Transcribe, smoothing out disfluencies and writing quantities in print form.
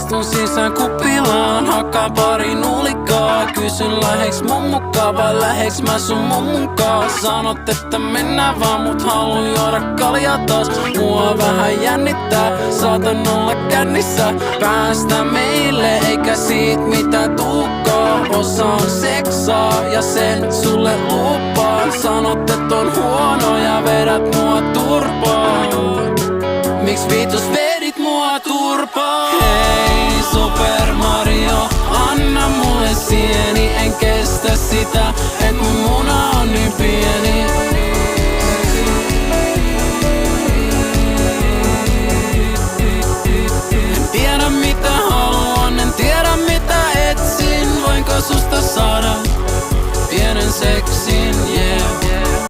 Astun sisään kuppilaan, hakkaan pari nulikaa. Kysyn läheks mun mukaan vai läheks mä sun mummunkaan. Sanot että mennään vaan, mut haluun juoda kaljaa taas. Mua vähän jännittää, saatan olla kännissä. Päästä meille eikä siitä mitä tuukkaa. Osa on seksaa ja sen sulle lupaan. Sanot et on huono ja vedät mua turpaan. Miks vitus vedit mua turpaan? Hei Super Mario, anna mulle sieni. En kestä sitä, et mun muna on niin pieni.